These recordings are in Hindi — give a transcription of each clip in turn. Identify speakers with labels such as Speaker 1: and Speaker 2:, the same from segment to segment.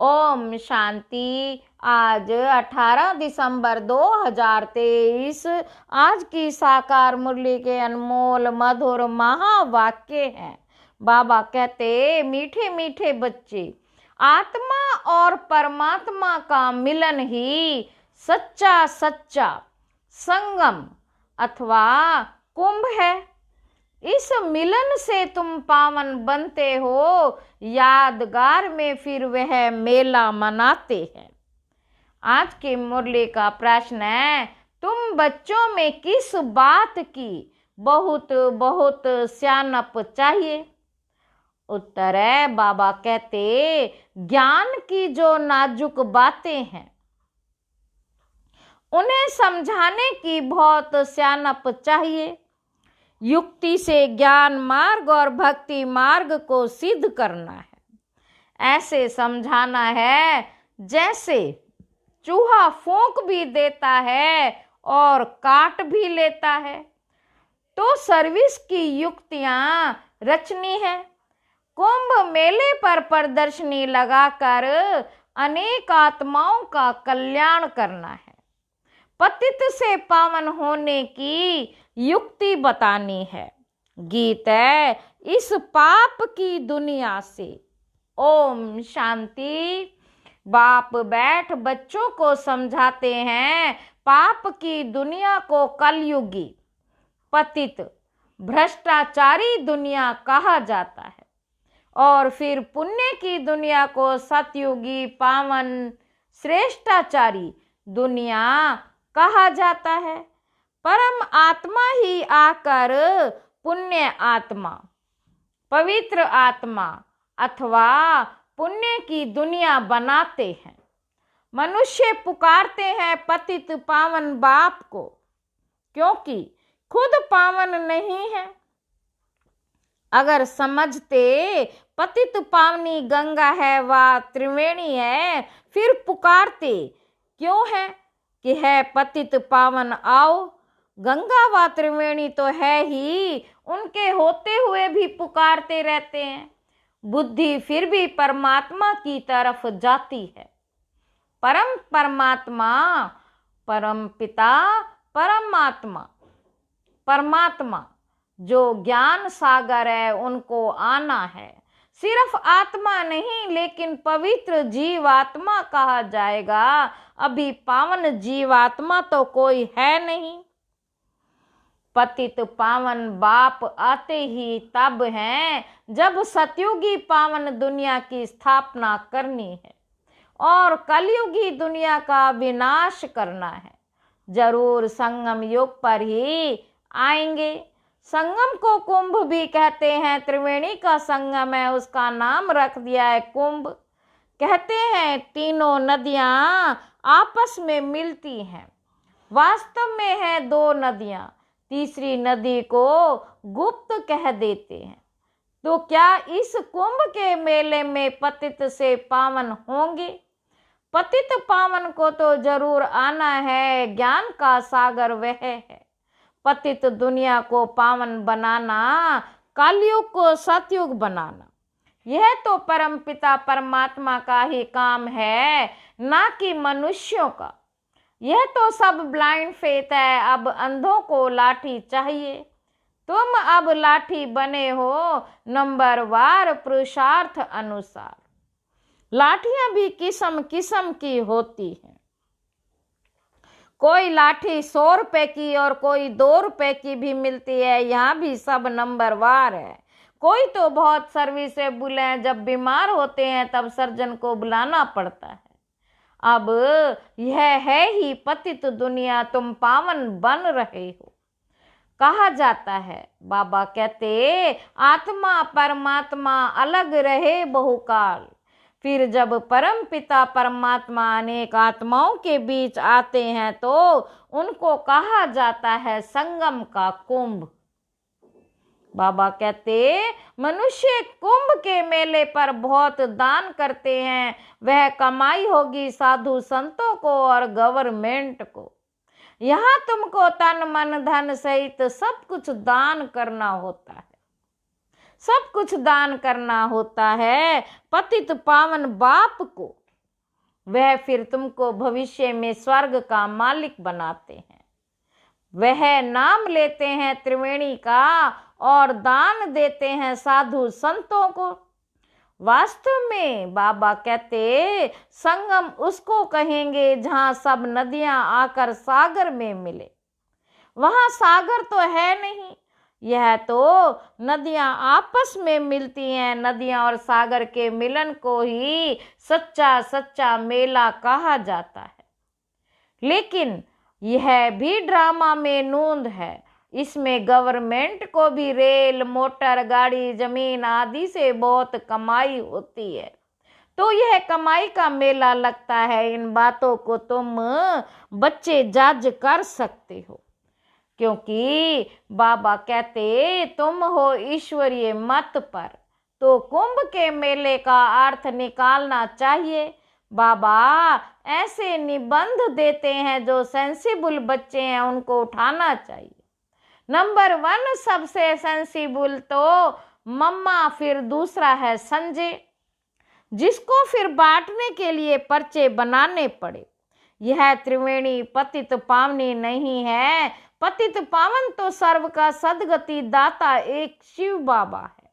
Speaker 1: ओम शांति। आज 18 दिसंबर 2023 आज की साकार मुरली के अनमोल मधुर महावाक्य हैं। बाबा कहते, मीठे मीठे बच्चे, आत्मा और परमात्मा का मिलन ही सच्चा सच्चा संगम अथवा कुंभ है। इस मिलन से तुम पावन बनते हो, यादगार में फिर वह मेला मनाते हैं। आज की मुरली का प्रश्न है, तुम बच्चों में किस बात की बहुत बहुत सियानप चाहिए? उत्तर है, बाबा कहते, ज्ञान की जो नाजुक बातें हैं उन्हें समझाने की बहुत सियानप चाहिए। युक्ति से ज्ञान मार्ग और भक्ति मार्ग को सिद्ध करना है। ऐसे समझाना है जैसे चूहा फूंक भी देता है और काट भी लेता है। तो सर्विस की युक्तियां रचनी है। कुंभ मेले पर प्रदर्शनी लगाकर अनेक आत्माओं का कल्याण करना है। पतित से पावन होने की युक्ति बतानी है। गीत है, इस पाप की दुनिया से। ओम शांति। बाप बैठ बच्चों को समझाते हैं, पाप की दुनिया को कलयुगी पतित भ्रष्टाचारी दुनिया कहा जाता है और फिर पुण्य की दुनिया को सतयुगी पावन श्रेष्ठाचारी दुनिया कहा जाता है। परम आत्मा ही आकर पुण्य आत्मा, पवित्र आत्मा अथवा पुण्य की दुनिया बनाते हैं। मनुष्य पुकारते हैं पतित पावन बाप को, क्योंकि खुद पावन नहीं है। अगर समझते पतित पावनी गंगा है व त्रिवेणी है, फिर पुकारते क्यों है कि है पतित पावन आओ। गंगा व त्रिवेणी तो है ही, उनके होते हुए भी पुकारते रहते हैं। बुद्धि फिर भी परमात्मा की तरफ जाती है। परम परमात्मा, परम पिता परमात्मा, परमात्मा जो ज्ञान सागर है, उनको आना है। सिर्फ आत्मा नहीं, लेकिन पवित्र जीवात्मा कहा जाएगा। अभी पावन जीवात्मा तो कोई है नहीं। पतित पावन बाप आते ही तब हैं जब सतयुगी पावन दुनिया की स्थापना करनी है और कलयुगी दुनिया का विनाश करना है। जरूर संगम युग पर ही आएंगे। संगम को कुंभ भी कहते हैं। त्रिवेणी का संगम है, उसका नाम रख दिया है कुंभ। कहते हैं तीनों नदियां आपस में मिलती हैं। वास्तव में है दो नदियां, तीसरी नदी को गुप्त कह देते हैं। तो क्या इस कुंभ के मेले में पतित से पावन होंगे? पतित पावन को तो जरूर आना है। ज्ञान का सागर वह है। पतित दुनिया को पावन बनाना, कलयुग को सतयुग बनाना, यह तो परम पिता परमात्मा का ही काम है, ना कि मनुष्यों का। यह तो सब ब्लाइंड फेथ है। अब अंधों को लाठी चाहिए। तुम अब लाठी बने हो नंबरवार पुरुषार्थ अनुसार। लाठियां भी किस्म किस्म की होती हैं। कोई लाठी 100 रुपए की और कोई 2 रुपए की भी मिलती है। यहाँ भी सब नंबरवार है। कोई तो बहुत सर्विसेबल है, जब बीमार होते हैं तब सर्जन को बुलाना पड़ता है। अब यह है ही पतित दुनिया, तुम पावन बन रहे हो कहा जाता है। बाबा कहते, आत्मा परमात्मा अलग रहे बहुकाल। फिर जब परम पिता परमात्मा अनेक आत्माओं के बीच आते हैं तो उनको कहा जाता है संगम का कुंभ। बाबा कहते, मनुष्य कुंभ के मेले पर बहुत दान करते हैं। वह कमाई होगी साधु संतों को और गवर्नमेंट को। यहाँ तुमको तन मन धन सहित सब कुछ दान करना होता है। सब कुछ दान करना होता है। पतित पावन बाप को वह फिर तुमको भविष्य में स्वर्ग का मालिक बनाते हैं। वह नाम लेते हैं त्रिवेणी का और दान देते हैं साधु संतों को। वास्तव में बाबा कहते संगम उसको कहेंगे जहां सब नदियां आकर सागर में मिले। वहां सागर तो है नहीं, यह तो नदियां आपस में मिलती हैं। नदियां और सागर के मिलन को ही सच्चा सच्चा मेला कहा जाता है। लेकिन यह भी ड्रामा में नूंद है। इसमें गवर्नमेंट को भी रेल, मोटर, गाड़ी, जमीन आदि से बहुत कमाई होती है, तो यह कमाई का मेला लगता है। इन बातों को तुम बच्चे जज कर सकते हो, क्योंकि बाबा कहते तुम हो ईश्वरीय मत पर, तो कुंभ के मेले का अर्थ निकालना चाहिए। बाबा ऐसे निबंध देते हैं जो सेंसिबल बच्चे हैं उनको उठाना चाहिए। नंबर 1 सबसे सेंसिबल तो मम्मा, फिर दूसरा है संजय, जिसको फिर बांटने के लिए पर्चे बनाने पड़े। यह त्रिवेणी पतित पावनी नहीं है। पतित पावन तो सर्व का सदगति दाता एक शिव बाबा है।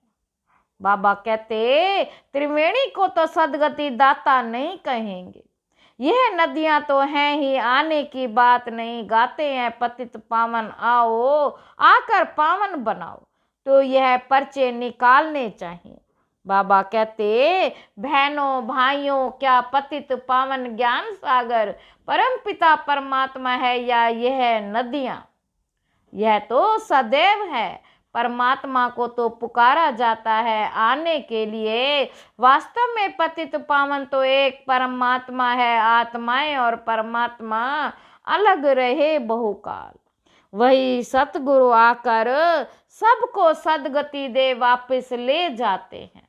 Speaker 1: बाबा कहते त्रिवेणी को तो सदगति दाता नहीं कहेंगे। यह नदियां तो हैं ही, आने की बात नहीं। गाते हैं पतित पावन आओ, आकर पावन बनाओ, तो यह पर्चे निकालने चाहिए। बाबा कहते बहनों भाइयों, क्या पतित पावन ज्ञान सागर परम पिता परमात्मा है या यह नदियां? यह तो सदैव है। परमात्मा को तो पुकारा जाता है आने के लिए। वास्तव में पतित पावन तो एक परमात्मा है। आत्माएं और परमात्मा अलग रहे बहुकाल। वही सतगुरु आकर सबको सदगति दे वापस ले जाते हैं।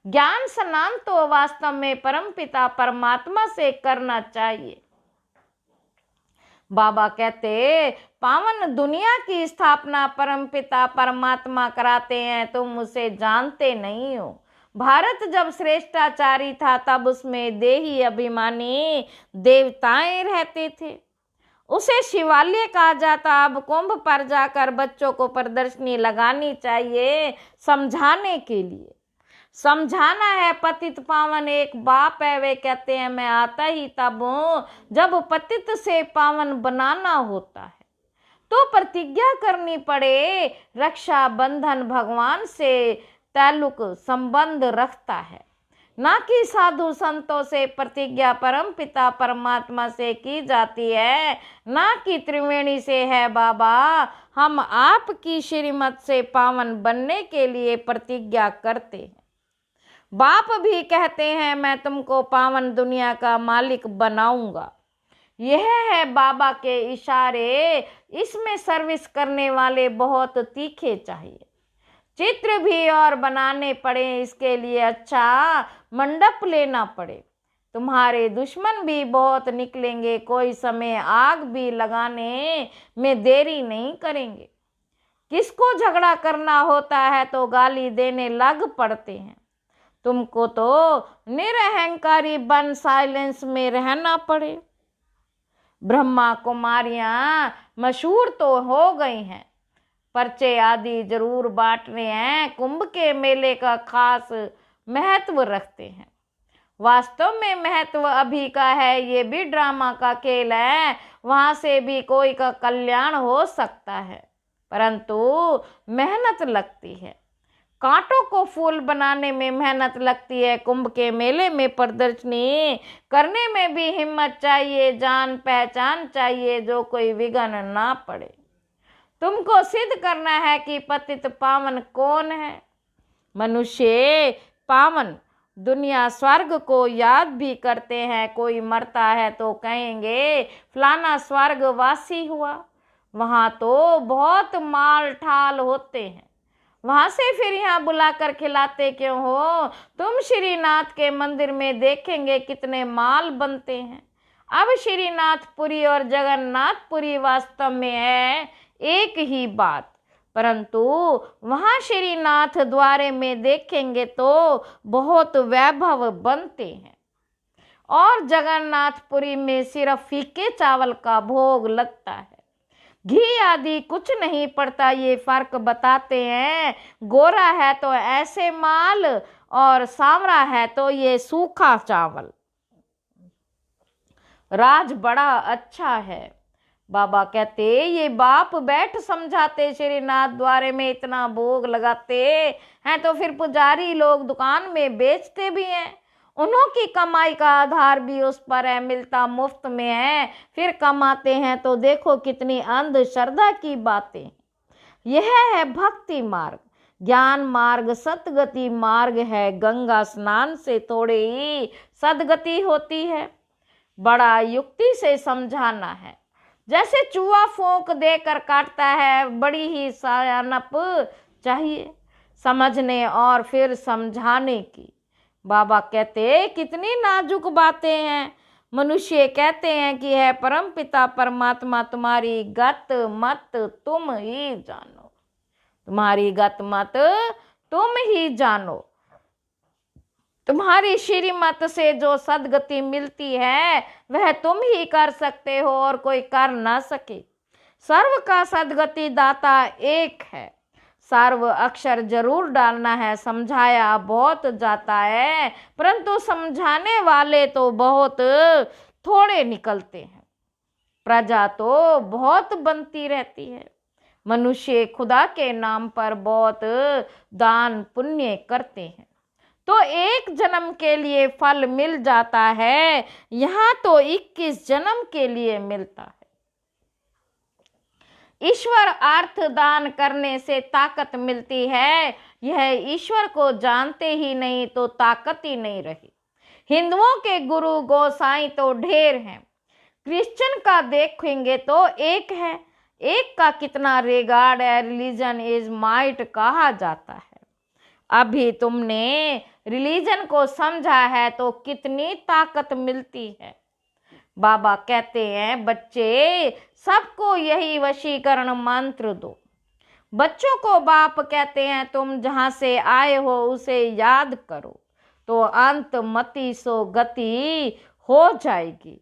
Speaker 1: ज्ञान स्नान तो वास्तव में परमपिता परमात्मा से करना चाहिए। बाबा कहते पावन दुनिया की स्थापना परमपिता परमात्मा कराते हैं, तुम उसे जानते नहीं हो। भारत जब श्रेष्ठाचारी था तब उसमें देही अभिमानी देवताएं रहते थे, उसे शिवालय कहा जाता। अब कुंभ पर जाकर बच्चों को प्रदर्शनी लगानी चाहिए समझाने के लिए। समझाना है पतित पावन एक बाप है। वे कहते हैं मैं आता ही तब हूँ जब पतित से पावन बनाना होता है, तो प्रतिज्ञा करनी पड़े। रक्षा बंधन भगवान से ताल्लुक संबंध रखता है, ना कि साधु संतों से। प्रतिज्ञा परम पिता परमात्मा से की जाती है, ना कि त्रिवेणी से है। बाबा हम आपकी श्रीमत से पावन बनने के लिए प्रतिज्ञा करते हैं। बाप भी कहते हैं मैं तुमको पावन दुनिया का मालिक बनाऊंगा। यह है बाबा के इशारे। इसमें सर्विस करने वाले बहुत तीखे चाहिए। चित्र भी और बनाने पड़े, इसके लिए अच्छा मंडप लेना पड़े। तुम्हारे दुश्मन भी बहुत निकलेंगे, कोई समय आग भी लगाने में देरी नहीं करेंगे। किसको झगड़ा करना होता है तो गाली देने लग पड़ते हैं। तुमको तो निरहंकारी बन साइलेंस में रहना पड़े। ब्रह्मा कुमारियां मशहूर तो हो गई हैं, पर्चे आदि जरूर बांट रहे हैं, कुंभ के मेले का खास महत्व रखते हैं। वास्तव में महत्व अभी का है, ये भी ड्रामा का खेल है। वहां से भी कोई का कल्याण हो सकता है, परंतु मेहनत लगती है। कांटों को फूल बनाने में मेहनत लगती है। कुंभ के मेले में प्रदर्शनी करने में भी हिम्मत चाहिए, जान पहचान चाहिए, जो कोई विघ्न ना पड़े। तुमको सिद्ध करना है कि पतित पावन कौन है। मनुष्य पावन दुनिया स्वर्ग को याद भी करते हैं। कोई मरता है तो कहेंगे फलाना स्वर्गवासी हुआ। वहां तो बहुत माल ठाल होते हैं, वहां से फिर यहाँ बुलाकर खिलाते क्यों हो। तुम श्रीनाथ के मंदिर में देखेंगे कितने माल बनते हैं। अब श्रीनाथपुरी और जगन्नाथपुरी वास्तव में है एक ही बात, परंतु वहां श्रीनाथ द्वारे में देखेंगे तो बहुत वैभव बनते हैं। और जगन्नाथपुरी में सिर्फ फीके चावल का भोग लगता है। घी आदि कुछ नहीं पड़ता, ये फर्क बताते हैं। गोरा है तो ऐसे माल और सांवरा है तो ये सूखा चावल। राज बड़ा अच्छा है। बाबा कहते ये बाप बैठ समझाते, श्रीनाथ द्वारे में इतना भोग लगाते हैं तो फिर पुजारी लोग दुकान में बेचते भी हैं। उन्हों की कमाई का आधार भी उस पर है, मिलता मुफ्त में है, फिर कमाते हैं तो देखो कितनी अंधश्रद्धा की बातें। यह है भक्ति मार्ग, ज्ञान मार्ग सतगति मार्ग है। गंगा स्नान से थोड़ी ही सदगति होती है। बड़ा युक्ति से समझाना है, जैसे चूहा फोंक देकर काटता है। बड़ी ही सयानप चाहिए समझने और फिर समझाने की। बाबा कहते कितनी नाजुक बातें हैं। मनुष्य कहते हैं कि है परम पिता परमात्मा तुम्हारी गत मत तुम ही जानो, तुम्हारी गत मत तुम ही जानो। तुम्हारी श्रीमत से जो सदगति मिलती है वह तुम ही कर सकते हो और कोई कर ना सके। सर्व का सदगति दाता एक है। सर्व अक्षर जरूर डालना है। समझाया बहुत जाता है परंतु समझाने वाले तो बहुत थोड़े निकलते हैं। प्रजा तो बहुत बनती रहती है। मनुष्य खुदा के नाम पर बहुत दान पुण्य करते हैं तो एक जन्म के लिए फल मिल जाता है, यहाँ तो 21 जन्म के लिए मिलता है। ईश्वर अर्थ दान करने से ताकत मिलती है। यह ईश्वर को जानते ही नहीं तो ताकत ही नहीं रही। हिंदुओं के गुरु गोसाई तो ढेर हैं, क्रिश्चियन का देखेंगे तो एक है। एक का कितना रिगार्ड है। रिलीजन इज माइट कहा जाता है। अभी तुमने रिलीजन को समझा है तो कितनी ताकत मिलती है। बाबा कहते हैं बच्चे सबको यही वशीकरण मंत्र दो। बच्चों को बाप कहते हैं तुम जहां से आए हो उसे याद करो तो अंत मति सो गति हो जाएगी।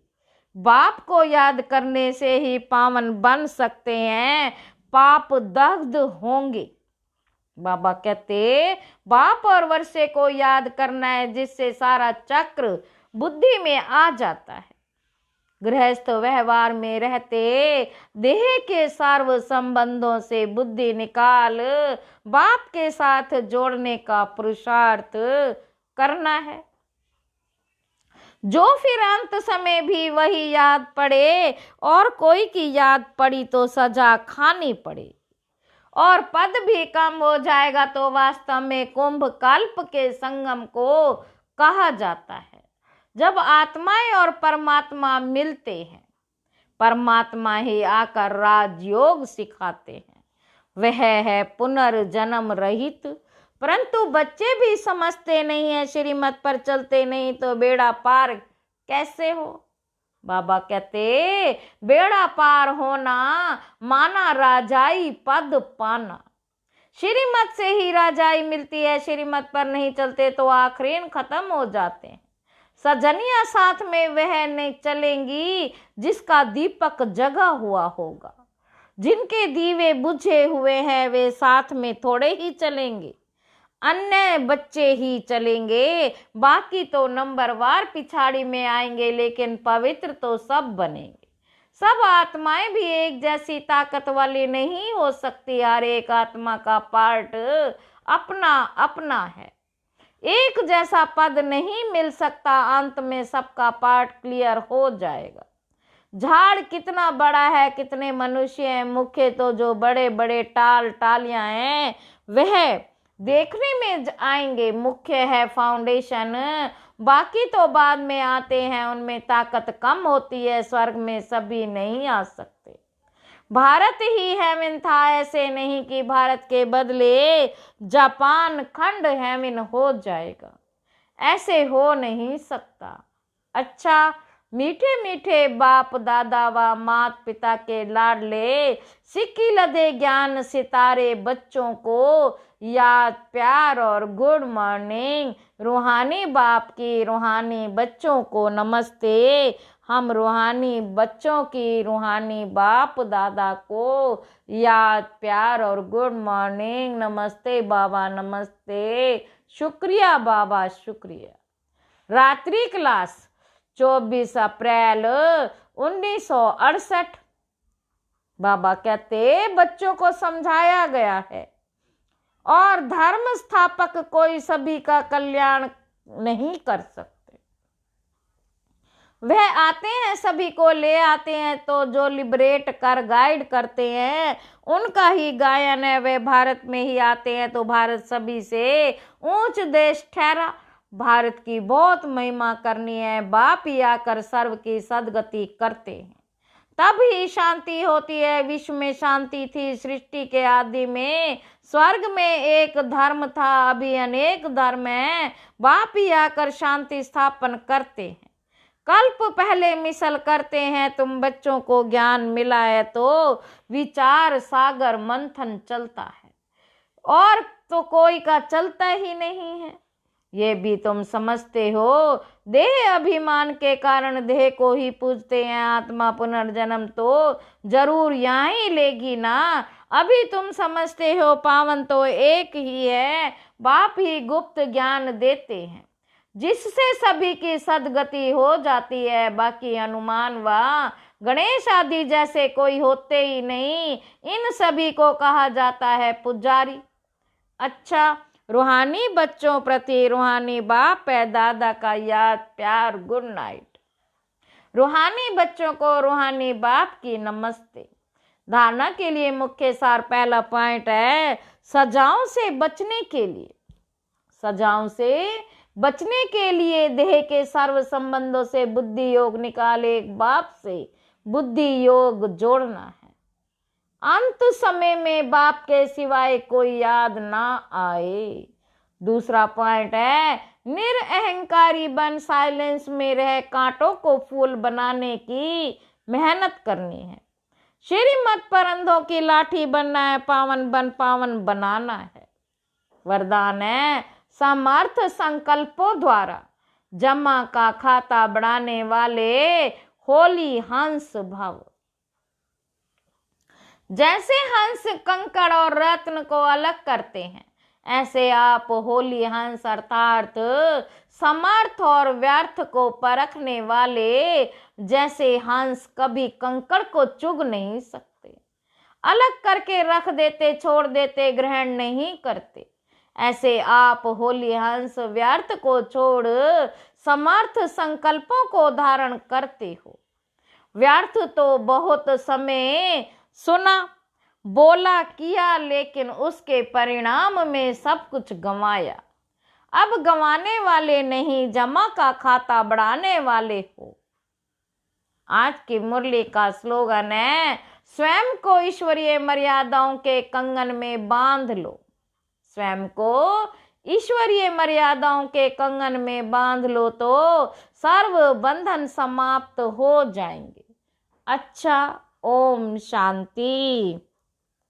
Speaker 1: बाप को याद करने से ही पावन बन सकते हैं, पाप दग्ध होंगे। बाबा कहते बाप और वर्षे को याद करना है जिससे सारा चक्र बुद्धि में आ जाता है। गृहस्थ व्यवहार में रहते देह के सर्व संबंधों से बुद्धि निकाल बाप के साथ जोड़ने का पुरुषार्थ करना है। जो फिर अंत समय भी वही याद पड़े और कोई की याद पड़ी तो सजा खानी पड़े और पद भी कम हो जाएगा तो वास्तव में कुंभ कल्प के संगम को कहा जाता है। जब आत्माएं और परमात्मा मिलते हैं, परमात्मा ही आकर राजयोग सिखाते हैं। वह है पुनर्जन्म रहित। परंतु बच्चे भी समझते नहीं है, श्रीमत पर चलते नहीं तो बेड़ा पार कैसे हो। बाबा कहते बेड़ा पार होना माना राजाई पद पाना। श्रीमत से ही राजाई मिलती है। श्रीमत पर नहीं चलते तो आखिरीन खत्म हो जाते हैं। सजनिया साथ में वह नहीं चलेंगी जिसका दीपक जगा हुआ होगा। जिनके दीवे बुझे हुए हैं वे साथ में थोड़े ही चलेंगे, अन्य बच्चे ही चलेंगे। बाकी तो नंबरवार पिछाड़ी में आएंगे, लेकिन पवित्र तो सब बनेंगे। सब आत्माएं भी एक जैसी ताकत वाली नहीं हो सकती। हर एक आत्मा का पार्ट अपना अपना है। एक जैसा पद नहीं मिल सकता। अंत में सबका पार्ट क्लियर हो जाएगा। झाड़ कितना बड़ा है, कितने मनुष्य हैं, मुख्य तो जो बड़े बड़े टालियां हैं वह देखने में आएंगे। मुख्य है फाउंडेशन, बाकी तो बाद में आते हैं, उनमें ताकत कम होती है। स्वर्ग में सभी नहीं आ सकते। भारत ही हेवन था, ऐसे नहीं कि भारत के बदले जापान खंड हेवन हो जाएगा। ऐसे हो नहीं सकता। अच्छा, मीठे मीठे बाप दादा व मात पिता के लाडले सिक्की लदे ज्ञान सितारे बच्चों को याद प्यार और गुड मॉर्निंग। रूहानी बाप की रूहानी बच्चों को नमस्ते। हम रूहानी बच्चों की रूहानी बाप दादा को याद प्यार और गुड मॉर्निंग। नमस्ते बाबा नमस्ते। शुक्रिया बाबा शुक्रिया। रात्रि क्लास 24 अप्रैल 1968। बाबा कहते बच्चों को समझाया गया है और धर्म स्थापक कोई सभी का कल्याण नहीं कर सकते। वह आते हैं सभी को ले आते हैं, तो जो लिबरेट कर गाइड करते हैं उनका ही गायन है। वे भारत में ही आते हैं तो भारत सभी से ऊंच देश ठहरा। भारत की बहुत महिमा करनी है, बाप ही आकर सर्व की सदगति करते हैं, तब ही शांति होती है। विश्व में शांति थी सृष्टि के आदि में, स्वर्ग में एक धर्म था, अभी अनेक धर्म हैं। बाप ही आकर शांति स्थापन करते हैं, कल्प पहले मिसल करते हैं। तुम बच्चों को ज्ञान मिला है तो विचार सागर मंथन चलता है, और तो कोई का चलता ही नहीं है। ये भी तुम समझते हो। देह अभिमान के कारण देह को ही पूजते हैं, आत्मा पुनर्जन्म तो जरूर यहाँ ही लेगी ना। अभी तुम समझते हो पावन तो एक ही है, बाप ही गुप्त ज्ञान देते हैं, जिससे सभी की सदगति हो जाती है। बाकी हनुमान व गणेश आदि जैसे कोई होते ही नहीं। इन सभी को कहा जाता है पुजारी। अच्छा, रूहानी बच्चों प्रति रूहानी बाप है दादा का याद प्यार गुड नाइट। रूहानी बच्चों को रूहानी बाप की नमस्ते। धारणा के लिए मुख्य सार पहला पॉइंट है सजाओं से बचने के लिए। सजाओं से बचने के लिए देह के सर्व संबंधों से बुद्धि योग निकाले, एक बाप से बुद्धि योग जोड़ना है। अंत समय में बाप के सिवाय कोई याद ना आए। दूसरा पॉइंट है निरअहंकारी बन साइलेंस में रह कांटों को फूल बनाने की मेहनत करनी है। श्रीमत पर अंधों की लाठी बनना है, पावन बन पावन बनाना है। वरदान है समर्थ संकल्पों द्वारा जमा का खाता बढ़ाने वाले होली हंस भव। जैसे हंस कंकड़ और रत्न को अलग करते हैं, ऐसे आप होली हंस अर्थात समर्थ और व्यर्थ को परखने वाले जैसे हंस कभी कंकड़ को चुग नहीं सकते, अलग करके रख देते, छोड़ देते, ग्रहण नहीं करते। ऐसे आप होली हंस व्यर्थ को छोड़ समर्थ संकल्पों को धारण करते हो। व्यर्थ तो बहुत समय सुना बोला किया, लेकिन उसके परिणाम में सब कुछ गंवाया। अब गंवाने वाले नहीं, जमा का खाता बढ़ाने वाले हो। आज की मुरली का स्लोगन है स्वयं को ईश्वरीय मर्यादाओं के कंगन में बांध लो। स्वयं को ईश्वरीय मर्यादाओं के कंगन में बांध लो तो सर्व बंधन समाप्त हो जाएंगे। अच्छा, ओम शांति।